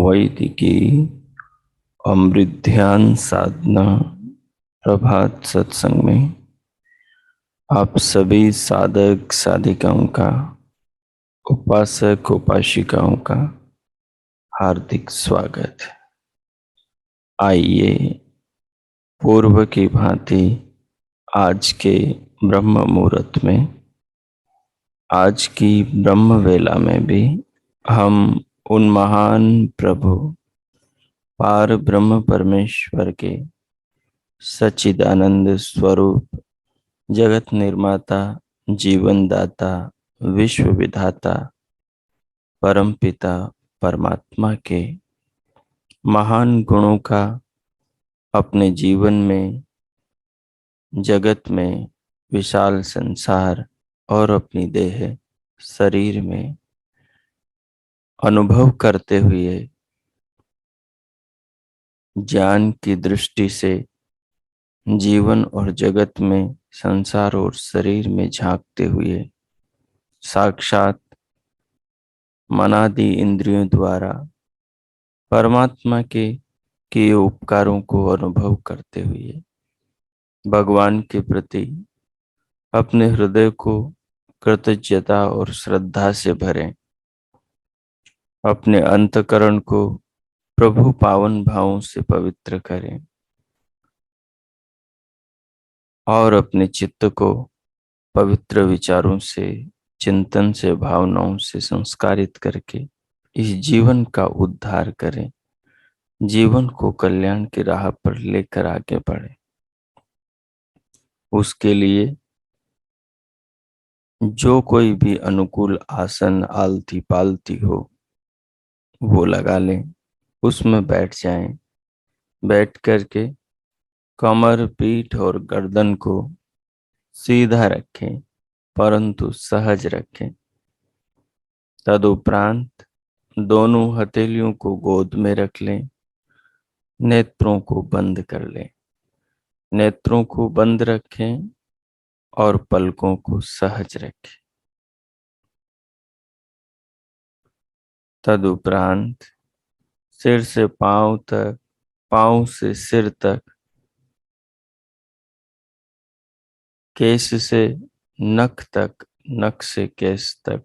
वैदिकी अमृत ध्यान साधना प्रभात सत्संग में आप सभी साधक साधिकाओं का, उपासक उपासिकाओं का हार्दिक स्वागत है। आइए पूर्व की भांति आज के ब्रह्म मुहूर्त में, आज की ब्रह्म वेला में भी हम उन महान प्रभु पार ब्रह्म परमेश्वर के सच्चिदानंद स्वरूप, जगत निर्माता, जीवन दाता, विश्व विधाता, परमपिता परमात्मा के महान गुणों का अपने जीवन में, जगत में, विशाल संसार और अपनी देह शरीर में अनुभव करते हुए ज्ञान की दृष्टि से जीवन और जगत में, संसार और शरीर में झांकते हुए साक्षात मनादि इंद्रियों द्वारा परमात्मा के किए उपकारों को अनुभव करते हुए भगवान के प्रति अपने हृदय को कृतज्ञता और श्रद्धा से भरें, अपने अंतकरण को प्रभु पावन भावों से पवित्र करें और अपने चित्त को पवित्र विचारों से, चिंतन से, भावनाओं से संस्कारित करके इस जीवन का उद्धार करें, जीवन को कल्याण की राह पर लेकर आगे बढ़े। उसके लिए जो कोई भी अनुकूल आसन आलती पालती हो वो लगा लें, उसमें बैठ जाएं। बैठ करके कमर, पीठ और गर्दन को सीधा रखें, परंतु सहज रखें। तदुपरांत दोनों हथेलियों को गोद में रख लें, नेत्रों को बंद कर लें। नेत्रों को बंद रखें और पलकों को सहज रखें। तदुपरांत सिर से पांव तक, पांव से सिर तक, केश से नख तक, नख से केश तक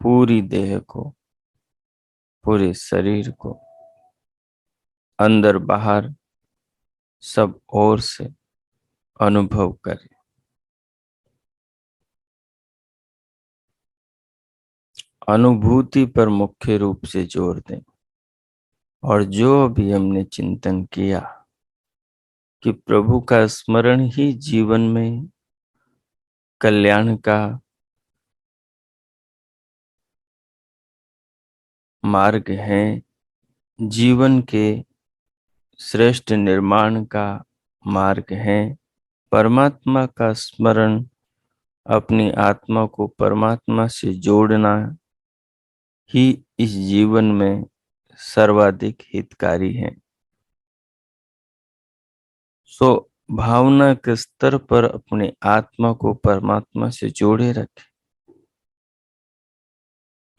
पूरी देह को, पूरे शरीर को अंदर बाहर सब ओर से अनुभव करें। अनुभूति पर मुख्य रूप से जोर दें और जो भी हमने चिंतन किया कि प्रभु का स्मरण ही जीवन में कल्याण का मार्ग है, जीवन के श्रेष्ठ निर्माण का मार्ग है। परमात्मा का स्मरण, अपनी आत्मा को परमात्मा से जोड़ना ही इस जीवन में सर्वाधिक हितकारी है। सो भावना के स्तर पर अपने आत्मा को परमात्मा से जोड़े रखें,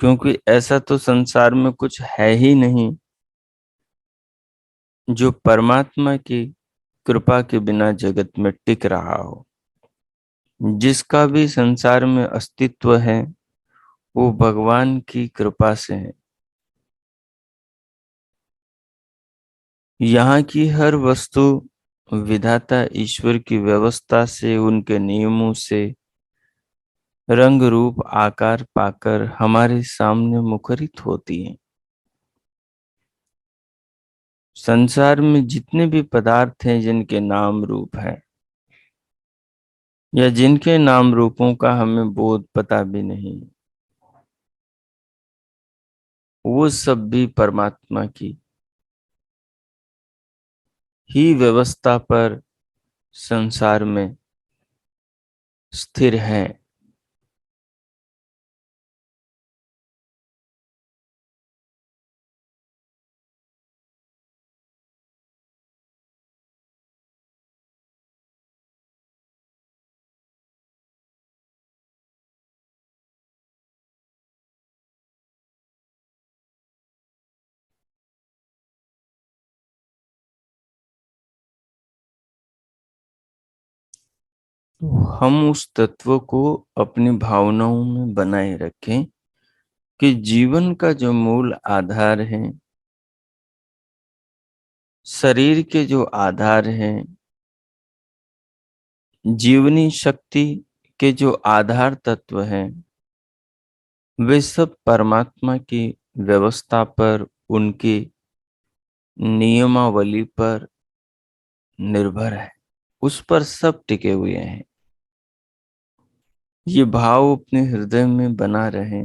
क्योंकि ऐसा तो संसार में कुछ है ही नहीं जो परमात्मा की कृपा के बिना जगत में टिक रहा हो। जिसका भी संसार में अस्तित्व है वो भगवान की कृपा से है। यहाँ की हर वस्तु विधाता ईश्वर की व्यवस्था से, उनके नियमों से रंग रूप आकार पाकर हमारे सामने मुखरित होती हैं। संसार में जितने भी पदार्थ हैं जिनके नाम रूप हैं या जिनके नाम रूपों का हमें बोध पता भी नहीं, वो सब भी परमात्मा की ही व्यवस्था पर संसार में स्थिर हैं। तो हम उस तत्व को अपनी भावनाओं में बनाए रखें कि जीवन का जो मूल आधार है, शरीर के जो आधार हैं, जीवनी शक्ति के जो आधार तत्व हैं, वे सब परमात्मा की व्यवस्था पर, उनकी नियमावली पर निर्भर है। उस पर सब टिके हुए हैं। ये भाव अपने हृदय में बना रहे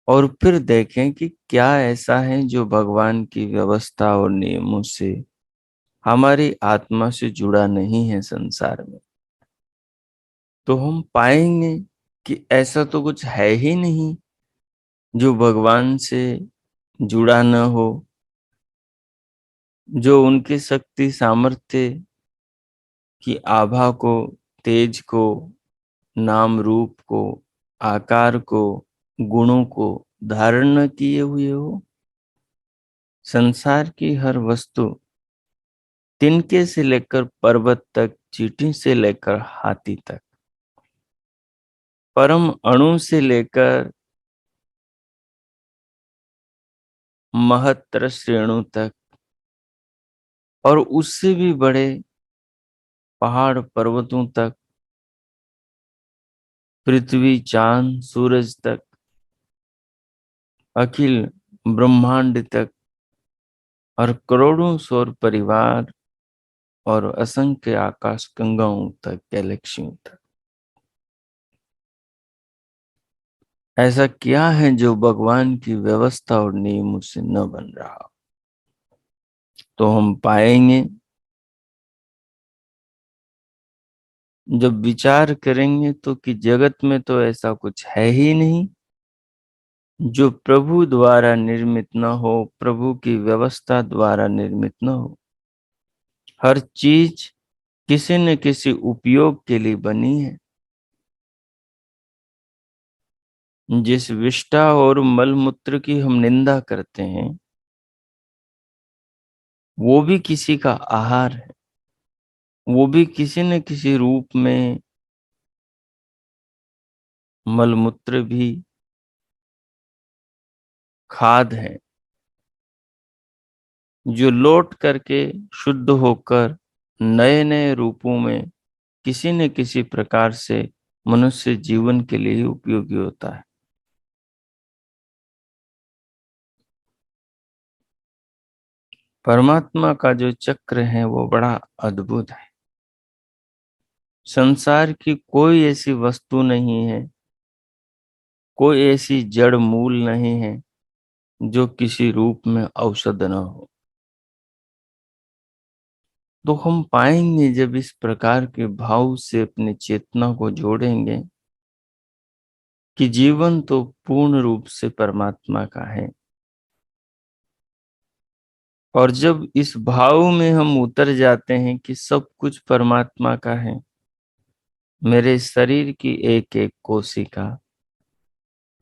और फिर देखें कि क्या ऐसा है जो भगवान की व्यवस्था और नियमों से हमारी आत्मा से जुड़ा नहीं है संसार में। तो हम पाएंगे कि ऐसा तो कुछ है ही नहीं जो भगवान से जुड़ा न हो, जो उनकी शक्ति सामर्थ्य की आभा को, तेज को, नाम रूप को, आकार को, गुणों को धारण न किए हुए हो। संसार की हर वस्तु, तिनके से लेकर पर्वत तक, चींटी से लेकर हाथी तक, परम अणु से लेकर महत्तर श्रेणु तक, और उससे भी बड़े पहाड़ पर्वतों तक, पृथ्वी चांद सूरज तक, अखिल ब्रह्मांड तक, और करोड़ों सौर परिवार और असंख्य आकाश गंगाओं तक, गैलेक्सियों तक, ऐसा क्या है जो भगवान की व्यवस्था और नियमों से न बन रहा? तो हम पाएंगे, जब विचार करेंगे तो, कि जगत में तो ऐसा कुछ है ही नहीं जो प्रभु द्वारा निर्मित न हो, प्रभु की व्यवस्था द्वारा निर्मित न हो। हर चीज किसी न किसी उपयोग के लिए बनी है। जिस विष्ठा और मलमूत्र की हम निंदा करते हैं, वो भी किसी का आहार है, वो भी किसी न किसी रूप में, मलमूत्र भी खाद है जो लौट करके शुद्ध होकर नए नए रूपों में किसी न किसी प्रकार से मनुष्य जीवन के लिए उपयोगी होता है। परमात्मा का जो चक्र है वो बड़ा अद्भुत है। संसार की कोई ऐसी वस्तु नहीं है, कोई ऐसी जड़ मूल नहीं है जो किसी रूप में औषध न हो। तो हम पाएंगे, जब इस प्रकार के भाव से अपनी चेतना को जोड़ेंगे, कि जीवन तो पूर्ण रूप से परमात्मा का है। और जब इस भाव में हम उतर जाते हैं कि सब कुछ परमात्मा का है, मेरे शरीर की एक एक कोशिका,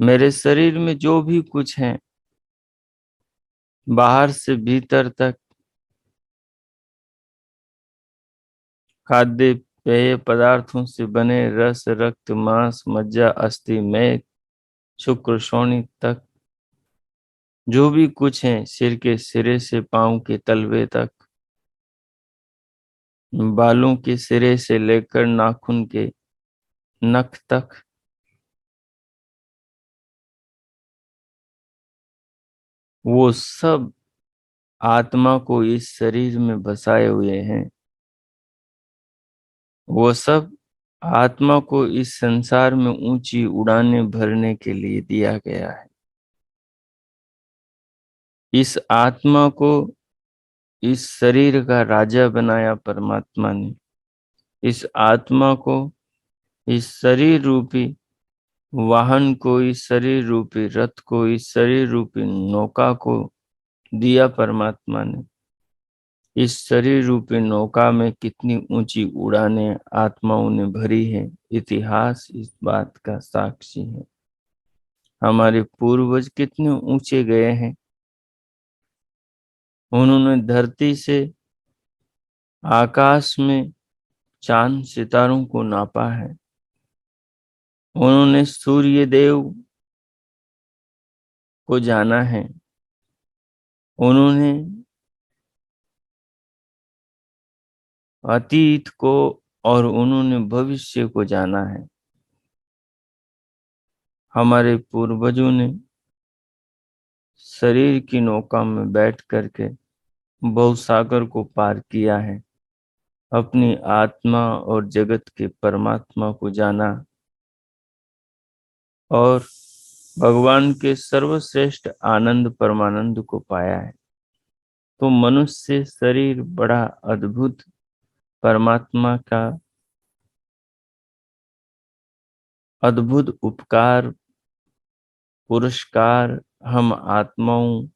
मेरे शरीर में जो भी कुछ है, बाहर से भीतर तक, खाद्य पेय पदार्थों से बने रस, रक्त, मांस, मज्जा, अस्थि, मेद, शुक्र, शोणि तक, जो भी कुछ है, सिर के सिरे से पांव के तलवे तक, बालों के सिरे से लेकर नाखून के नख तक, वो सब आत्मा को इस शरीर में बसाए हुए हैं। वो सब आत्मा को इस संसार में ऊंची उड़ानें भरने के लिए दिया गया है। इस आत्मा को इस शरीर का राजा बनाया परमात्मा ने। इस आत्मा को, इस शरीर रूपी वाहन को, इस शरीर रूपी रथ को, इस शरीर रूपी नौका को दिया परमात्मा ने। इस शरीर रूपी नौका में कितनी ऊंची उड़ानें आत्माओं ने भरी है, इतिहास इस बात का साक्षी है। हमारे पूर्वज कितने ऊंचे गए हैं। उन्होंने धरती से आकाश में चांद सितारों को नापा है। उन्होंने सूर्य देव को जाना है। उन्होंने अतीत को और उन्होंने भविष्य को जाना है। हमारे पूर्वजों ने शरीर की नौका में बैठ करके भवसागर को पार किया है। अपनी आत्मा और जगत के परमात्मा को जाना और भगवान के सर्वश्रेष्ठ आनंद परमानंद को पाया है। तो मनुष्य शरीर बड़ा अद्भुत परमात्मा का अद्भुत उपकार, पुरस्कार हम आत्माओं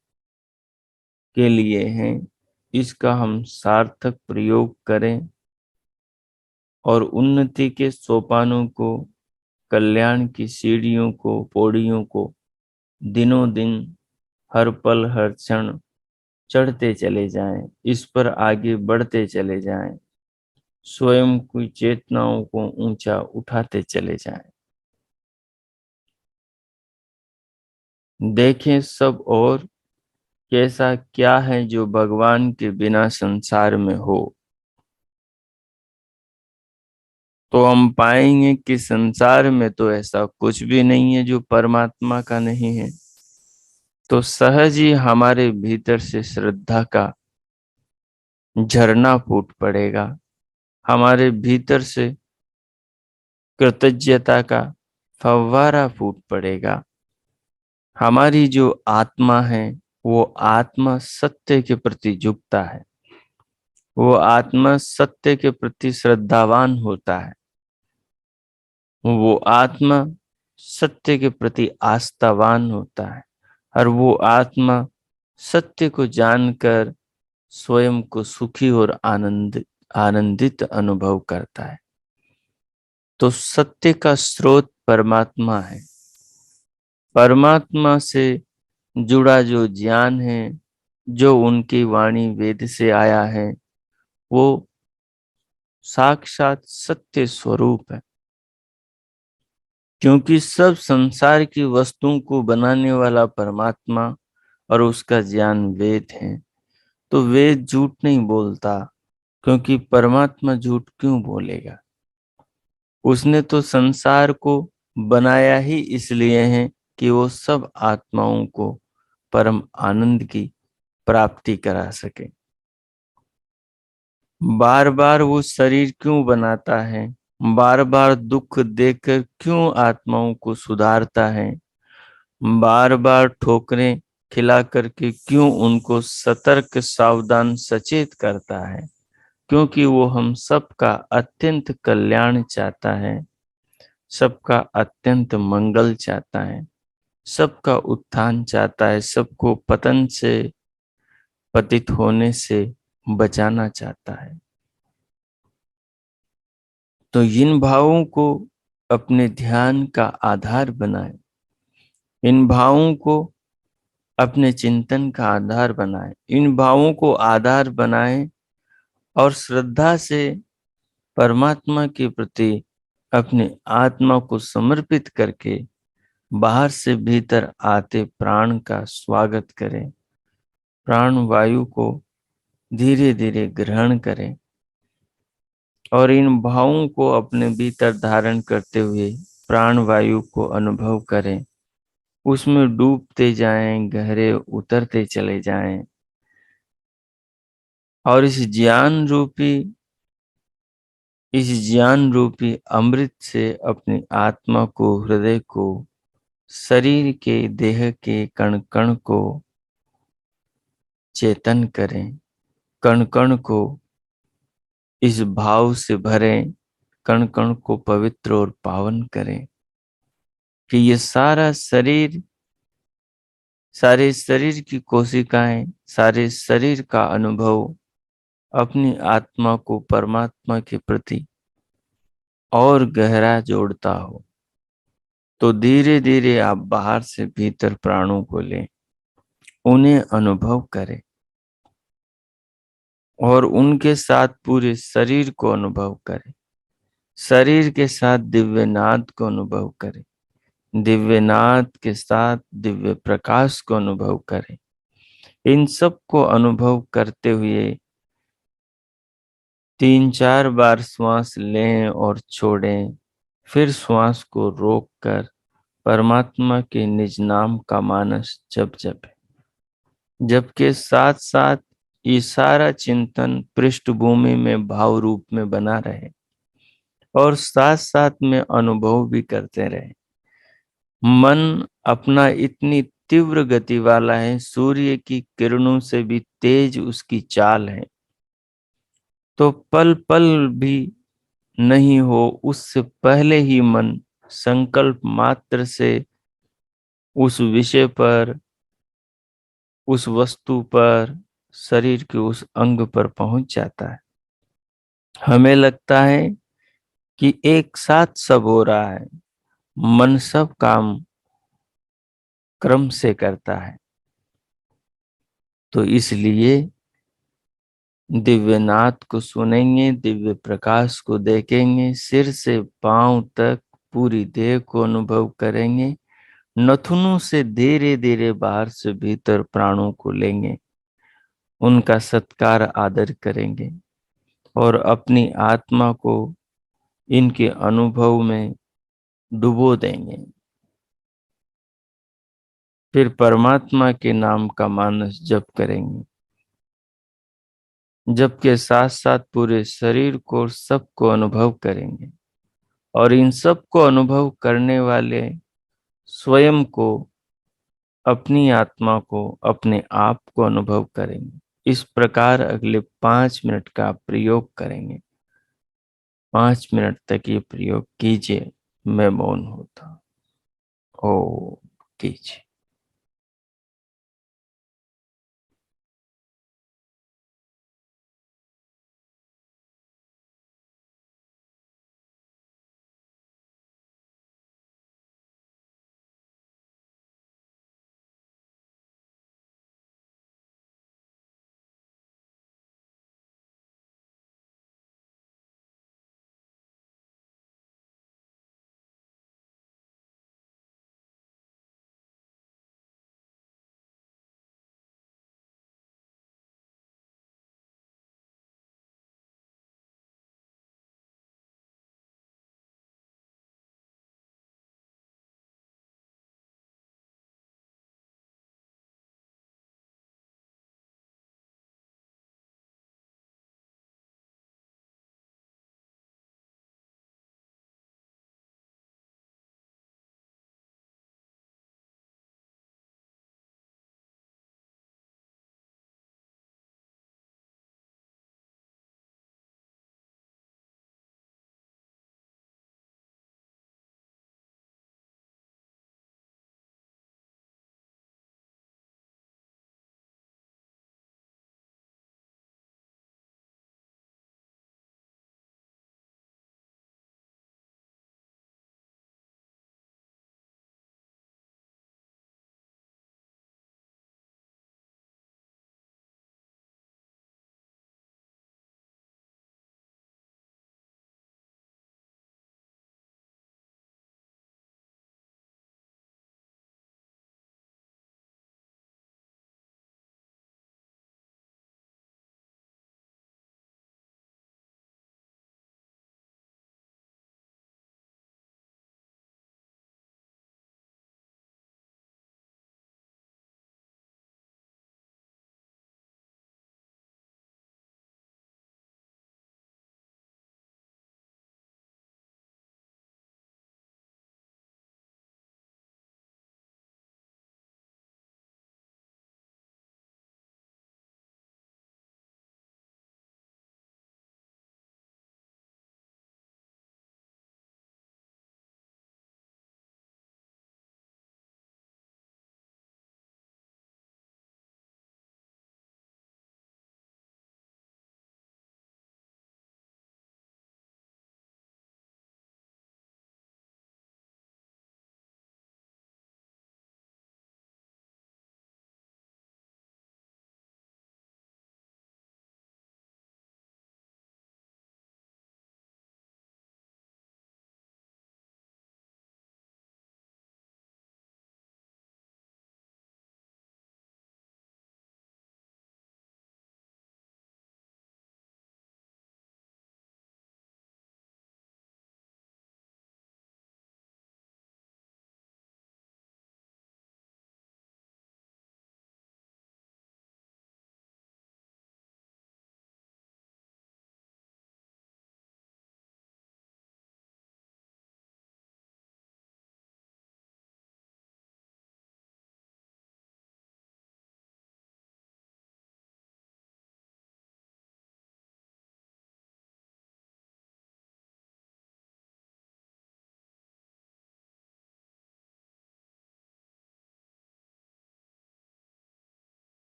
के लिए हैं। इसका हम सार्थक प्रयोग करें और उन्नति के सोपानों को, कल्याण की सीढ़ियों को, पौड़ियों को दिनों दिन, हर पल हर क्षण चढ़ते चले जाएं। इस पर आगे बढ़ते चले जाएं। स्वयं की चेतनाओं को ऊंचा उठाते चले जाएं। देखें सब और कैसा क्या है जो भगवान के बिना संसार में हो, तो हम पाएंगे कि संसार में तो ऐसा कुछ भी नहीं है जो परमात्मा का नहीं है। तो सहज ही हमारे भीतर से श्रद्धा का झरना फूट पड़ेगा। हमारे भीतर से कृतज्ञता का फव्वारा फूट पड़ेगा। हमारी जो आत्मा है, वो आत्मा सत्य के प्रति झुकता है। वो आत्मा सत्य के प्रति श्रद्धावान होता है। वो आत्मा सत्य के प्रति आस्थावान होता है। और वो आत्मा सत्य को जानकर स्वयं को सुखी और आनंदित अनुभव करता है। तो सत्य का स्रोत परमात्मा है। परमात्मा से जुड़ा जो ज्ञान है, जो उनकी वाणी वेद से आया है, वो साक्षात सत्य स्वरूप है। क्योंकि सब संसार की वस्तुओं को बनाने वाला परमात्मा और उसका ज्ञान वेद है। तो वेद झूठ नहीं बोलता, क्योंकि परमात्मा झूठ क्यों बोलेगा। उसने तो संसार को बनाया ही इसलिए है कि वो सब आत्माओं को परम आनंद की प्राप्ति करा सके। बार बार वो शरीर क्यों बनाता है, बार बार दुख देकर क्यों आत्माओं को सुधारता है, बार बार ठोकरें खिला करके क्यों उनको सतर्क, सावधान, सचेत करता है। क्योंकि वो हम सबका अत्यंत कल्याण चाहता है, सबका अत्यंत मंगल चाहता है, सबका उत्थान चाहता है, सबको पतन से, पतित होने से बचाना चाहता है। तो इन भावों को अपने ध्यान का आधार बनाएं। इन भावों को अपने चिंतन का आधार बनाएं। इन भावों को आधार बनाएं और श्रद्धा से परमात्मा के प्रति अपने आत्मा को समर्पित करके बाहर से भीतर आते प्राण का स्वागत करें। प्राण वायु को धीरे धीरे ग्रहण करें और इन भावों को अपने भीतर धारण करते हुए प्राण वायु को अनुभव करें, उसमें डूबते जाएं, गहरे उतरते चले जाएं और इस ज्ञान रूपी अमृत से अपनी आत्मा को, हृदय को, शरीर के, देह के कण कण को चेतन करें। कण कण को इस भाव से भरें, कण कण को पवित्र और पावन करें कि ये सारे शरीर की कोशिकाएं, सारे शरीर का अनुभव अपनी आत्मा को परमात्मा के प्रति और गहरा जोड़ता हो। तो धीरे धीरे आप बाहर से भीतर प्राणों को लें, उन्हें अनुभव करें और उनके साथ पूरे शरीर को अनुभव करें। शरीर के साथ दिव्य नाद को अनुभव करें, दिव्य नाद के साथ दिव्य प्रकाश को अनुभव करें। इन सब को अनुभव करते हुए 3-4 बार श्वास लें और छोड़ें, फिर श्वास को रोककर परमात्मा के निज नाम का मानस जप जपें। जबकि साथ साथ ये सारा चिंतन पृष्ठभूमि में भाव रूप में बना रहे और साथ साथ में अनुभव भी करते रहे। मन अपना इतनी तीव्र गति वाला है, सूर्य की किरणों से भी तेज उसकी चाल है। तो पल पल भी नहीं हो उससे पहले ही मन संकल्प मात्र से उस विषय पर, उस वस्तु पर, शरीर के उस अंग पर पहुंच जाता है। हमें लगता है कि एक साथ सब हो रहा है, मन सब काम क्रम से करता है। तो इसलिए दिव्य नाद को सुनेंगे, दिव्य प्रकाश को देखेंगे, सिर से पांव तक पूरी देह को अनुभव करेंगे, नथुनों से धीरे धीरे बाहर से भीतर प्राणों को लेंगे, उनका सत्कार आदर करेंगे और अपनी आत्मा को इनके अनुभव में डुबो देंगे। फिर परमात्मा के नाम का मानस जप करेंगे, जप के साथ साथ पूरे शरीर को, सबको अनुभव करेंगे और इन सब को अनुभव करने वाले स्वयं को, अपनी आत्मा को, अपने आप को अनुभव करेंगे। इस प्रकार अगले 5 मिनट का प्रयोग करेंगे। 5 मिनट तक ये प्रयोग कीजिए। मैं मौन होता हूं। ओ कीजिए।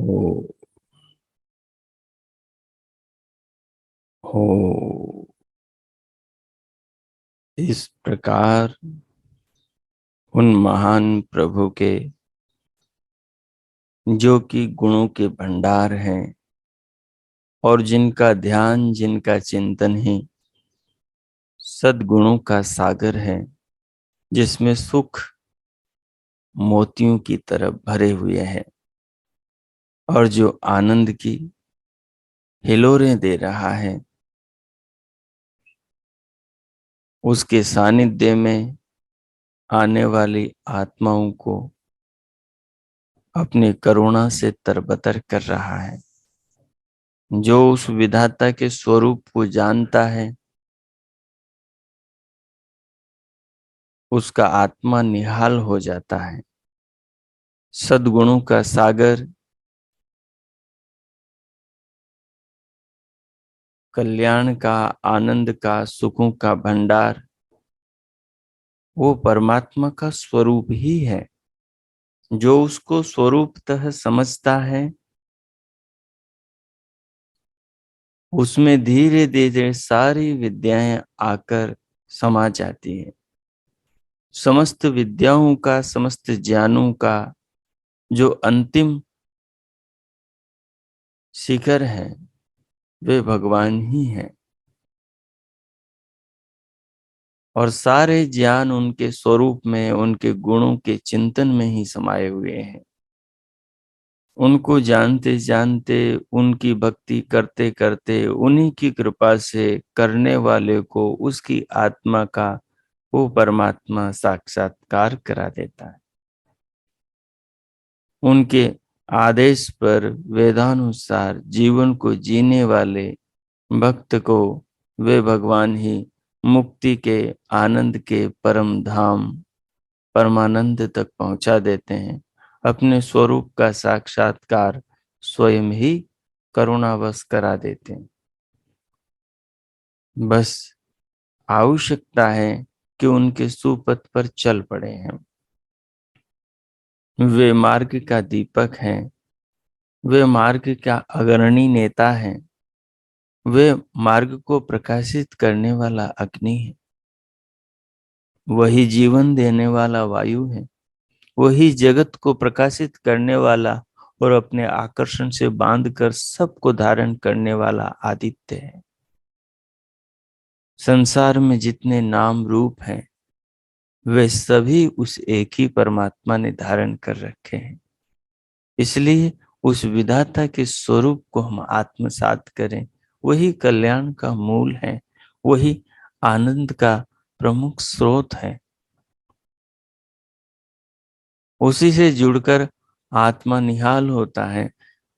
हो हो। इस प्रकार उन महान प्रभु के, जो कि गुणों के भंडार हैं और जिनका ध्यान, जिनका चिंतन ही सद्गुणों का सागर है, जिसमें सुख मोतियों की तरह भरे हुए हैं और जो आनंद की हिलोरें दे रहा है, उसके सानिध्य में आने वाली आत्माओं को अपनी करुणा से तरबतर कर रहा है। जो उस विधाता के स्वरूप को जानता है, उसका आत्मा निहाल हो जाता है। सद्गुणों का सागर, कल्याण का, आनंद का, सुखों का भंडार, वो परमात्मा का स्वरूप ही है। जो उसको स्वरूपतः समझता है, उसमें धीरे धीरे सारी विद्याएं आकर समा जाती हैं। समस्त विद्याओं का, समस्त ज्ञानों का जो अंतिम शिखर है, वे भगवान ही हैं। और सारे ज्ञान उनके स्वरूप में, उनके गुणों के चिंतन में ही समाये हुए हैं। उनको जानते जानते, उनकी भक्ति करते करते, उन्हीं की कृपा से करने वाले को उसकी आत्मा का वो परमात्मा साक्षात्कार करा देता है। उनके आदेश पर वेदानुसार जीवन को जीने वाले भक्त को वे भगवान ही मुक्ति के, आनंद के परम धाम, परमानंद तक पहुंचा देते हैं। अपने स्वरूप का साक्षात्कार स्वयं ही करुणावश करा देते हैं। बस आवश्यकता है कि उनके सुपथ पर चल पड़े हैं। वे मार्ग का दीपक हैं। वे मार्ग का अग्रणी नेता हैं। वे मार्ग को प्रकाशित करने वाला अग्नि है। वही जीवन देने वाला वायु है। वही जगत को प्रकाशित करने वाला और अपने आकर्षण से बांधकर सबको धारण करने वाला आदित्य है। संसार में जितने नाम रूप हैं, वे सभी उस एक ही परमात्मा ने धारण कर रखे हैं। इसलिए उस विधाता के स्वरूप को हम आत्मसात करें। वही कल्याण का मूल है। वही आनंद का प्रमुख स्रोत है। उसी से जुड़कर आत्मा निहाल होता है।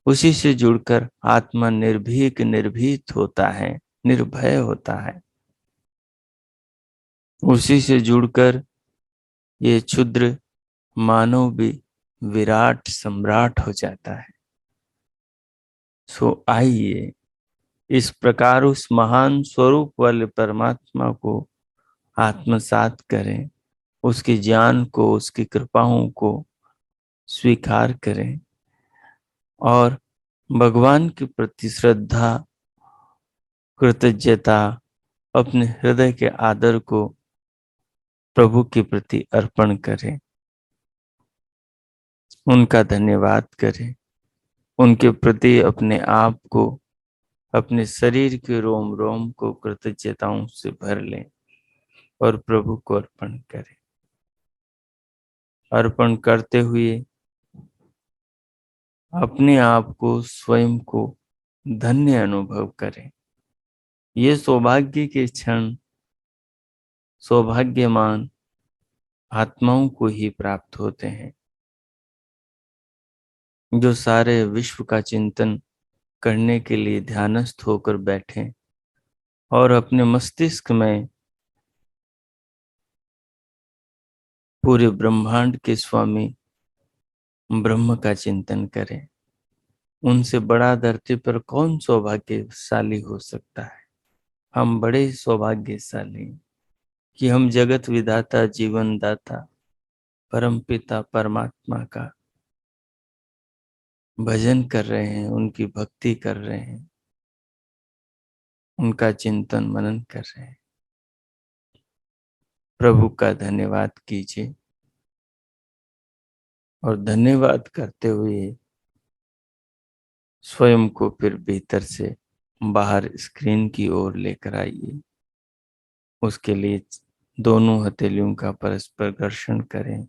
उसी से जुड़कर आत्मा निर्भीक, निर्भीत होता है, निर्भय होता है। उसी से जुड़कर ये क्षुद्र मानव भी विराट सम्राट हो जाता है। सो आइए इस प्रकार उस महान स्वरूप वाले परमात्मा को आत्मसात करें। उसके ज्ञान को, उसकी कृपाओं को स्वीकार करें और भगवान के प्रति श्रद्धा, कृतज्ञता, अपने हृदय के आदर को प्रभु के प्रति अर्पण करें। उनका धन्यवाद करें। उनके प्रति अपने आप को, अपने शरीर के रोम रोम को कृतज्ञताओं से भर लें और प्रभु को अर्पण करें। अर्पण करते हुए अपने आप को, स्वयं को धन्य अनुभव करें। ये सौभाग्य के क्षण सौभाग्यमान आत्माओं को ही प्राप्त होते हैं, जो सारे विश्व का चिंतन करने के लिए ध्यानस्थ होकर बैठे और अपने मस्तिष्क में पूरे ब्रह्मांड के स्वामी ब्रह्म का चिंतन करें। उनसे बड़ा धरती पर कौन सौभाग्यशाली हो सकता है। हम बड़े सौभाग्यशाली हैं कि हम जगत विधाता, जीवन दाता, परम पिता परमात्मा का भजन कर रहे हैं, उनकी भक्ति कर रहे हैं, उनका चिंतन मनन कर रहे हैं। प्रभु का धन्यवाद कीजिए और धन्यवाद करते हुए स्वयं को फिर भीतर से बाहर स्क्रीन की ओर लेकर आइए। उसके लिए दोनों हथेलियों का परस्पर घर्षण करें,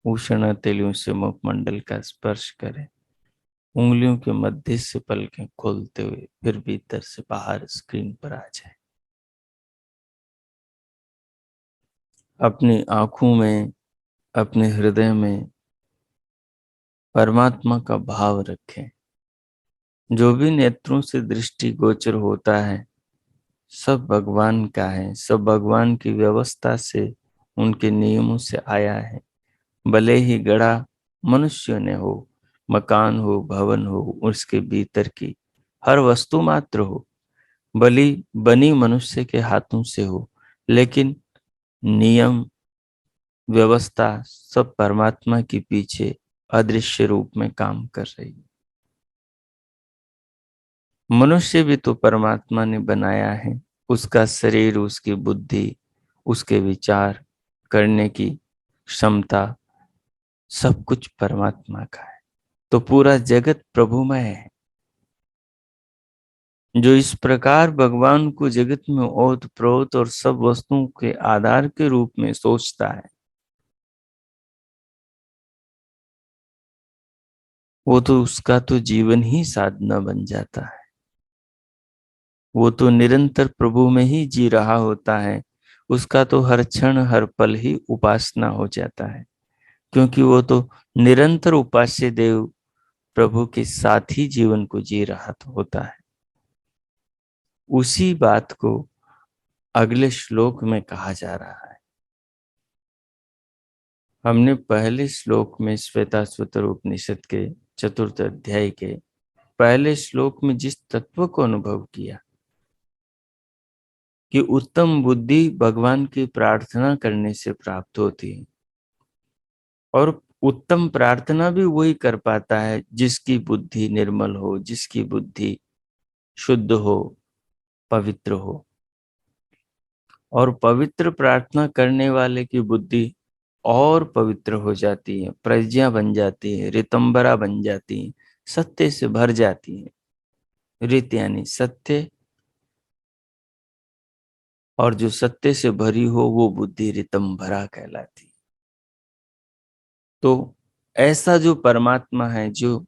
उष्ण हथेलियों से मुखमंडल का स्पर्श करें, उंगलियों के मध्य से पलकें खोलते हुए फिर भीतर से बाहर स्क्रीन पर आ जाए। अपनी आंखों में, अपने हृदय में परमात्मा का भाव रखें। जो भी नेत्रों से दृष्टि गोचर होता है सब भगवान का है, सब भगवान की व्यवस्था से, उनके नियमों से आया है। भले ही गढ़ा मनुष्य ने हो, मकान हो, भवन हो, उसके भीतर की हर वस्तु मात्र हो, भली बनी मनुष्य के हाथों से हो, लेकिन नियम व्यवस्था सब परमात्मा के पीछे अदृश्य रूप में काम कर रही है। मनुष्य भी तो परमात्मा ने बनाया है, उसका शरीर, उसकी बुद्धि, उसके विचार करने की क्षमता सब कुछ परमात्मा का है। तो पूरा जगत प्रभुमय है। जो इस प्रकार भगवान को जगत में ओत प्रोत और सब वस्तुओं के आधार के रूप में सोचता है, वो तो उसका तो जीवन ही साधना बन जाता है। वो तो निरंतर प्रभु में ही जी रहा होता है। उसका तो हर क्षण हर पल ही उपासना हो जाता है, क्योंकि वो तो निरंतर उपास्य देव प्रभु के साथ ही जीवन को जी रहा होता है। उसी बात को अगले श्लोक में कहा जा रहा है। हमने पहले श्लोक में श्वेताश्वतर उपनिषद के चतुर्थ अध्याय के पहले श्लोक में जिस तत्व को अनुभव किया कि उत्तम बुद्धि भगवान की प्रार्थना करने से प्राप्त होती है, और उत्तम प्रार्थना भी वही कर पाता है जिसकी बुद्धि निर्मल हो, जिसकी बुद्धि शुद्ध हो, पवित्र हो। और पवित्र प्रार्थना करने वाले की बुद्धि और पवित्र हो जाती है, प्रज्ञा बन जाती है, रितंबरा बन जाती है, सत्य से भर जाती है। रित यानी सत्य, और जो सत्य से भरी हो वो बुद्धि रितंभरा कहलाती। तो ऐसा जो परमात्मा है, जो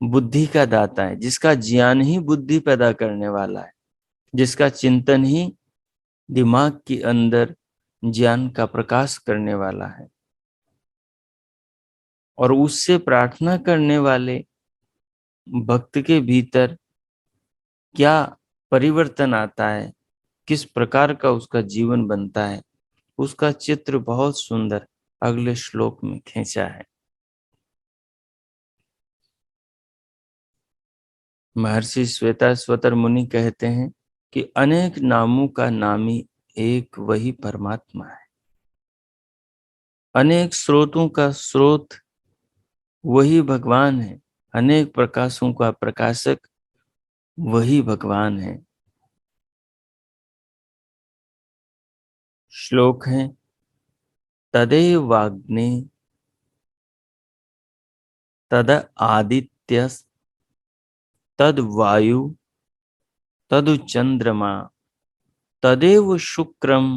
बुद्धि का दाता है, जिसका ज्ञान ही बुद्धि पैदा करने वाला है, जिसका चिंतन ही दिमाग के अंदर ज्ञान का प्रकाश करने वाला है, और उससे प्रार्थना करने वाले भक्त के भीतर क्या परिवर्तन आता है, किस प्रकार का उसका जीवन बनता है, उसका चित्र बहुत सुंदर अगले श्लोक में खींचा है। महर्षि श्वेताश्वतर मुनि कहते हैं कि अनेक नामों का नामी एक वही परमात्मा है, अनेक स्रोतों का स्रोत वही भगवान है, अनेक प्रकाशों का प्रकाशक वही भगवान है। श्लोक है, तदेवाग्नि तद आदित्य तद वायु तदु चंद्रमा तदेव शुक्रम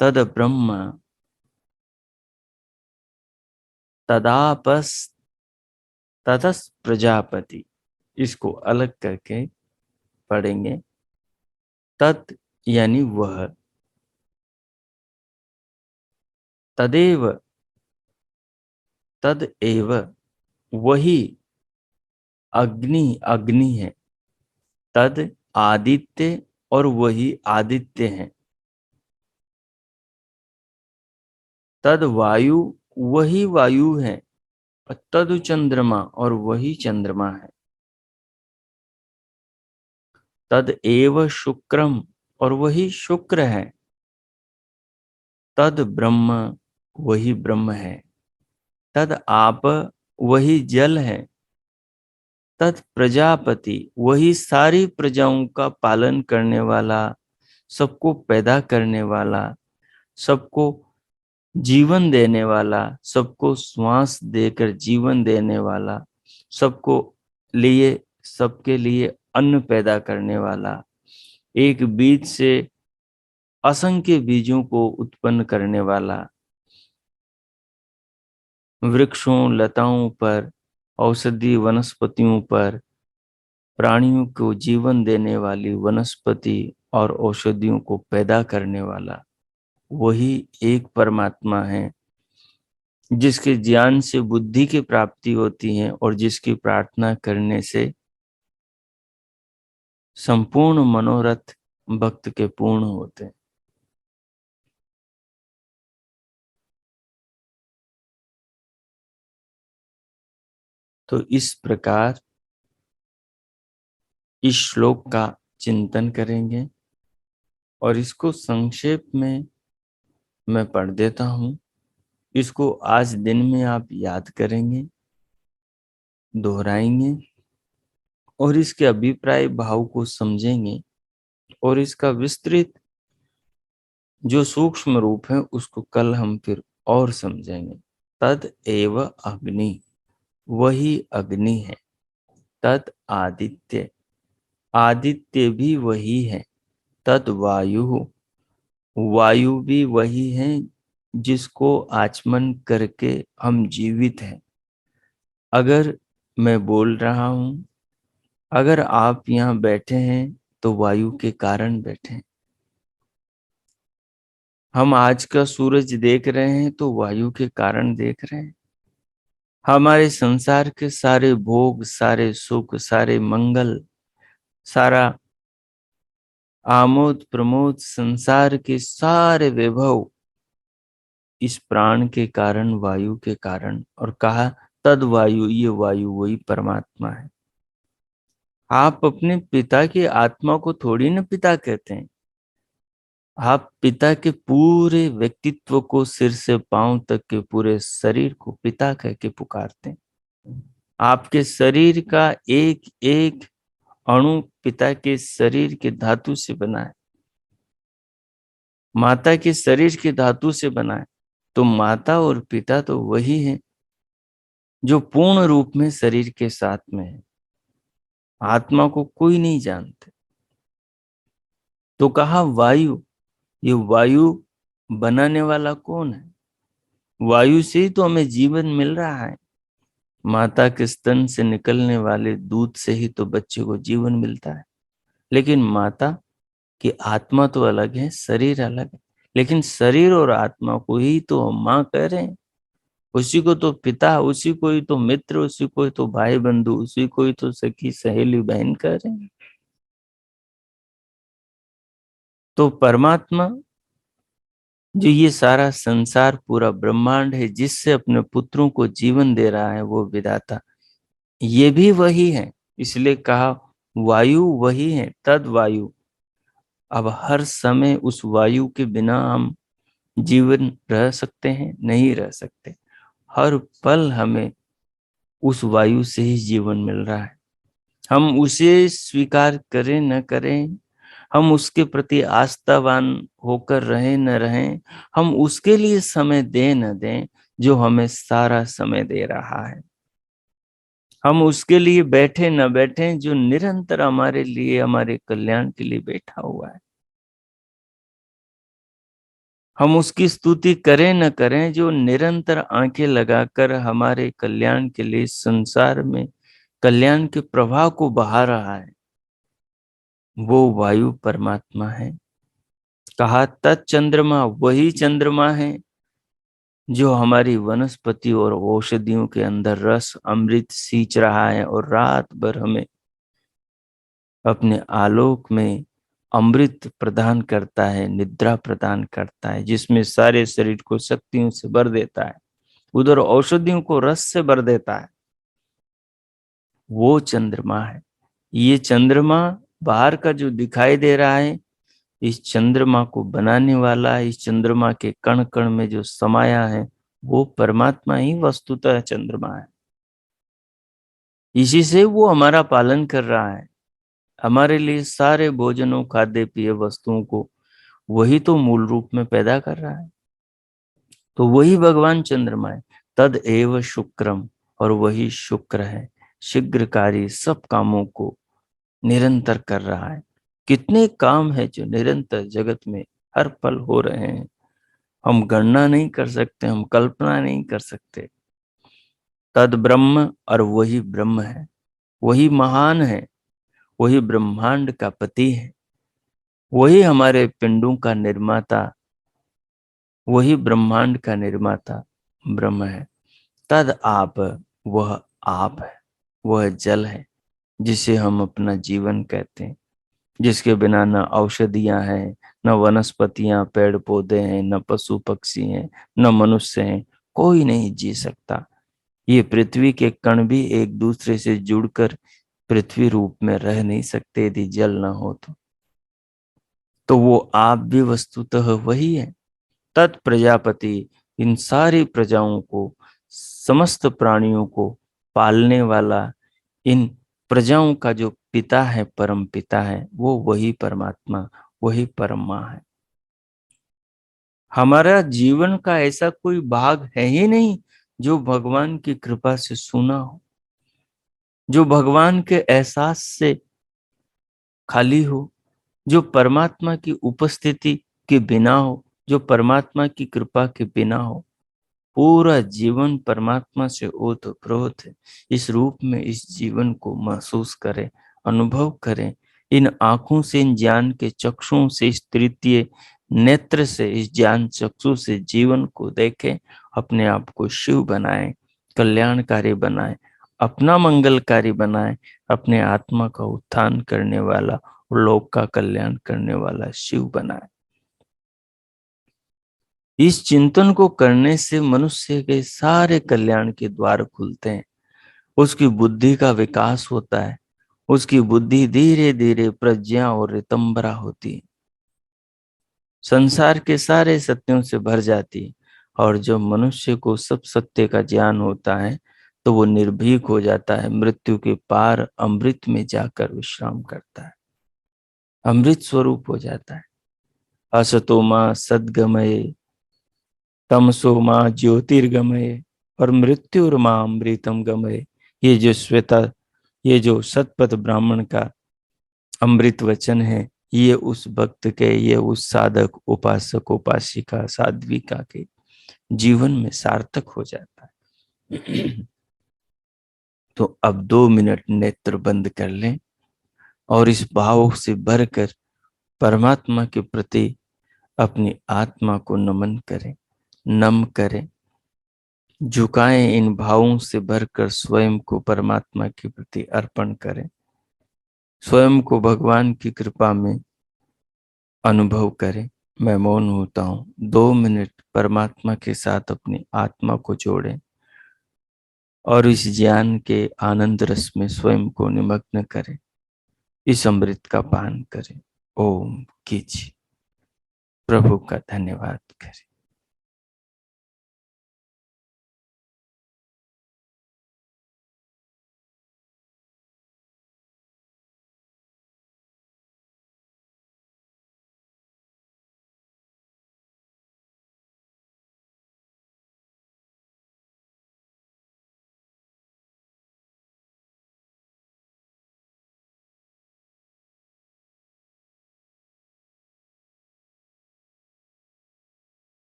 तद ब्रह्म तदापस ततस प्रजापति। इसको अलग करके पढ़ेंगे। तत् यानी वह, तदेव तद एव वही, अग्नि अग्नि है, तद आदित्य और वही आदित्य है, तद वायु वही वायु है, तद चंद्रमा और वही चंद्रमा है, तद एव शुक्रम और वही शुक्र है, तद ब्रह्म वही ब्रह्म है, तद आप वही जल है। तत् प्रजापति, वही सारी प्रजाओं का पालन करने वाला, सबको पैदा करने वाला, सबको जीवन देने वाला, सबको श्वास देकर जीवन देने वाला, सबको लिए सबके लिए अन्न पैदा करने वाला, एक बीज से असंख्य बीजों को उत्पन्न करने वाला, वृक्षों लताओं पर, औषधि वनस्पतियों पर, प्राणियों को जीवन देने वाली वनस्पति और औषधियों को पैदा करने वाला, वही एक परमात्मा है, जिसके ज्ञान से बुद्धि की प्राप्ति होती है और जिसकी प्रार्थना करने से संपूर्ण मनोरथ भक्त के पूर्ण होते हैं। तो इस प्रकार इस श्लोक का चिंतन करेंगे और इसको संक्षेप में मैं पढ़ देता हूं। इसको आज दिन में आप याद करेंगे, दोहराएंगे और इसके अभिप्राय भाव को समझेंगे और इसका विस्तृत जो सूक्ष्म रूप है उसको कल हम फिर और समझेंगे। तद एव अग्नि, वही अग्नि है। तद आदित्य, आदित्य भी वही है। तद वायु, वायु भी वही है जिसको आचमन करके हम जीवित हैं। अगर मैं बोल रहा हूं, अगर आप यहाँ बैठे हैं तो वायु के कारण बैठे हैं। हम आज का सूरज देख रहे हैं तो वायु के कारण देख रहे हैं। हमारे संसार के सारे भोग, सारे सुख, सारे मंगल, सारा आमोद प्रमोद, संसार के सारे वैभव इस प्राण के कारण, वायु के कारण। और कहा तद वायु, ये वायु वही परमात्मा है। आप अपने पिता की आत्मा को थोड़ी ना पिता कहते हैं, आप पिता के पूरे व्यक्तित्व को, सिर से पांव तक के पूरे शरीर को पिता कह के पुकारते हैं। आपके शरीर का एक एक अणु पिता के शरीर के धातु से बना है, माता के शरीर के धातु से बना है। तो माता और पिता तो वही है जो पूर्ण रूप में शरीर के साथ में है। आत्मा को कोई नहीं जानते। तो कहा वायु, ये वायु बनाने वाला कौन है? वायु से ही तो हमें जीवन मिल रहा है। माता के स्तन से निकलने वाले दूध से ही तो बच्चे को जीवन मिलता है। लेकिन माता की आत्मा तो अलग है, शरीर अलग है। लेकिन शरीर और आत्मा को ही तो हम माँ कह रहे हैं। उसी को तो पिता, उसी को ही तो मित्र, उसी को ही तो भाई बंधु, उसी को ही तो सखी सहेली बहन कह रहे हैं। तो परमात्मा जो ये सारा संसार, पूरा ब्रह्मांड है, जिससे अपने पुत्रों को जीवन दे रहा है, वो विधाता ये भी वही है। इसलिए कहा वायु वही है। तद वायु, अब हर समय उस वायु के बिना हम जीवन रह सकते हैं? नहीं रह सकते। हर पल हमें उस वायु से ही जीवन मिल रहा है। हम उसे स्वीकार करें न करें, हम उसके प्रति आस्थावान होकर रहें न रहें, हम उसके लिए समय दें न दें, जो हमें सारा समय दे रहा है। हम उसके लिए बैठे न बैठे, जो निरंतर हमारे लिए, हमारे कल्याण के लिए बैठा हुआ है। हम उसकी स्तुति करें न करें, जो निरंतर आंखें लगाकर हमारे कल्याण के लिए संसार में कल्याण के प्रवाह को बहा रहा है, वो वायु परमात्मा है। कहा तत्चंद्रमा, वही चंद्रमा है जो हमारी वनस्पति और औषधियों के अंदर रस अमृत सींच रहा है और रात भर हमें अपने आलोक में अमृत प्रदान करता है, निद्रा प्रदान करता है, जिसमें सारे शरीर को शक्तियों से भर देता है, उधर औषधियों को रस से भर देता है। वो चंद्रमा है। ये चंद्रमा बाहर का जो दिखाई दे रहा है, इस चंद्रमा को बनाने वाला, इस चंद्रमा के कण कण में जो समाया है, वो परमात्मा ही वस्तुतः चंद्रमा है। इसी से वो हमारा पालन कर रहा है। हमारे लिए सारे भोजनों, खाद्य पेय वस्तुओं को वही तो मूल रूप में पैदा कर रहा है। तो वही भगवान चंद्रमा है। तद एव शुक्रम, और वही शुक्र है, शीघ्रकारी, सब कामों को निरंतर कर रहा है। कितने काम है जो निरंतर जगत में हर पल हो रहे हैं, हम गणना नहीं कर सकते, हम कल्पना नहीं कर सकते। तद ब्रह्म, और वही ब्रह्म है, वही महान है, वही ब्रह्मांड का पति है, वही हमारे पिंडों का निर्माता, वही ब्रह्मांड का निर्माता ब्रह्म है। तद आप, वह आप है, वह जल है जिसे हम अपना जीवन कहते हैं, जिसके बिना न औषधियां हैं, न वनस्पतियां, पेड़ पौधे हैं, न पशु पक्षी हैं, न मनुष्य हैं, कोई नहीं जी सकता। ये पृथ्वी के कण भी एक दूसरे से जुड़कर पृथ्वी रूप में रह नहीं सकते यदि जल न हो तो वो आप भी वस्तुतः वही है। तत्प्रजापति, इन सारी प्रजाओं को, समस्त प्राणियों को पालने वाला, इन प्रजाओं का जो पिता है, परम पिता है, वो वही परमात्मा, वही परम माँ है। हमारा जीवन का ऐसा कोई भाग है ही नहीं जो भगवान की कृपा से सूना हो, जो भगवान के एहसास से खाली हो, जो परमात्मा की उपस्थिति के बिना हो, जो परमात्मा की कृपा के बिना हो। पूरा जीवन परमात्मा से ओतप्रोत है। इस रूप में इस जीवन को महसूस करें, अनुभव करें। इन आंखों से, इन ज्ञान के चक्षुओं से, इस तृतीय नेत्र से, इस ज्ञान चक्षु से जीवन को देखें। अपने आप को शिव बनाएं, कल्याणकारी बनाएं, अपना मंगलकारी बनाएं, अपने आत्मा का उत्थान करने वाला और लोक का कल्याण करने वाला शिव बनाएं। इस चिंतन को करने से मनुष्य के सारे कल्याण के द्वार खुलते हैं। उसकी बुद्धि का विकास होता है, उसकी बुद्धि धीरे धीरे प्रज्ञा और रितंबरा होती है, संसार के सारे सत्यों से भर जाती है। और जब मनुष्य को सब सत्य का ज्ञान होता है तो वो निर्भीक हो जाता है, मृत्यु के पार अमृत में जाकर विश्राम करता है, अमृत स्वरूप हो जाता है। असतो मां सद्गमये, तमसो माँ ज्योतिर्गमय, और मृत्युर माँ अमृतम गमय। ये जो श्वेता, ये जो सतपथ ब्राह्मण का अमृत वचन है, ये उस भक्त के, ये उस साधक, उपासक, उपासिका, साध्विका के जीवन में सार्थक हो जाता है। तो अब 2 मिनट नेत्र बंद कर लें और इस भाव से भरकर परमात्मा के प्रति अपनी आत्मा को नमन करें, नम करें, झुकाएं। इन भावों से भरकर स्वयं को परमात्मा के प्रति अर्पण करें, स्वयं को भगवान की कृपा में अनुभव करें। मैं मौन होता हूँ। 2 मिनट परमात्मा के साथ अपनी आत्मा को जोड़ें और इस ज्ञान के आनंद रस में स्वयं को निमग्न करें, इस अमृत का पान करें। ओम कीजिए, प्रभु का धन्यवाद करें।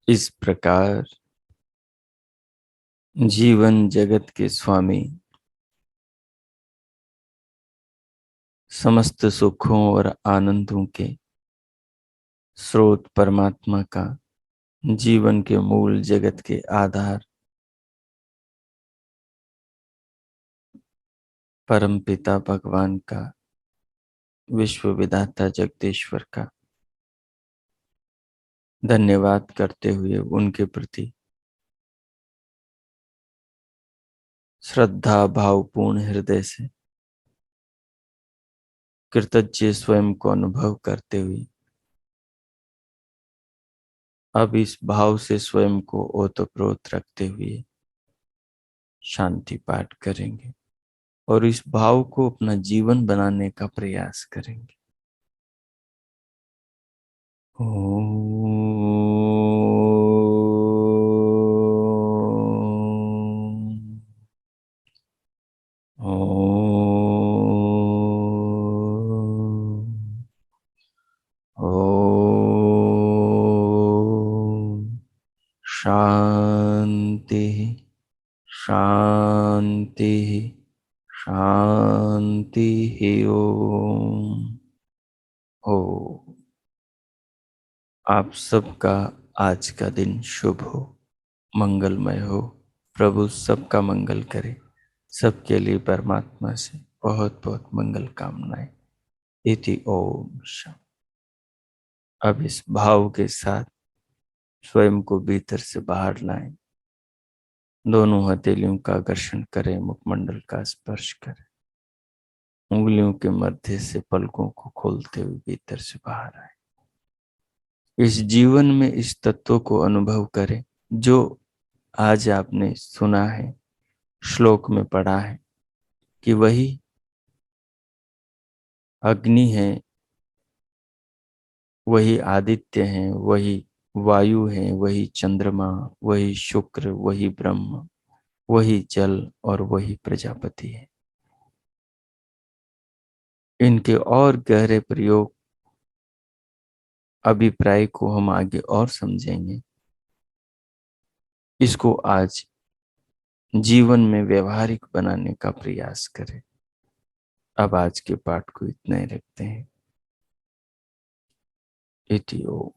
इस प्रकार जीवन जगत के स्वामी, समस्त सुखों और आनंदों के स्रोत परमात्मा का, जीवन के मूल, जगत के आधार परम पिता भगवान का, विश्व विधाता जगदीश्वर का धन्यवाद करते हुए उनके प्रति श्रद्धा भावपूर्ण हृदय से कृतज्ञ स्वयं को अनुभव करते हुए अब इस भाव से स्वयं को ओतप्रोत रखते हुए शांति पाठ करेंगे और इस भाव को अपना जीवन बनाने का प्रयास करेंगे। शांति शांति शांति ओम। हो आप सबका आज का दिन शुभ हो, मंगलमय हो। प्रभु सबका मंगल करे। सबके लिए परमात्मा से बहुत बहुत मंगल कामनाएं। इति ओम शांति। अब इस भाव के साथ स्वयं को भीतर से बाहर लाएं। दोनों हथेलियों का घर्षण करें, मुखमंडल का स्पर्श करें, उंगलियों के मध्य से पलकों को खोलते हुए भीतर से बाहर आए। इस जीवन में इस तत्व को अनुभव करें जो आज आपने सुना है, श्लोक में पढ़ा है कि वही अग्नि है, वही आदित्य है, वही वायु है, वही चंद्रमा, वही शुक्र, वही ब्रह्म, वही जल और वही प्रजापति है। इनके और गहरे प्रयोग, अभिप्राय को हम आगे और समझेंगे। इसको आज जीवन में व्यवहारिक बनाने का प्रयास करें। अब आज के पाठ को इतना ही रखते हैं। इति ओम।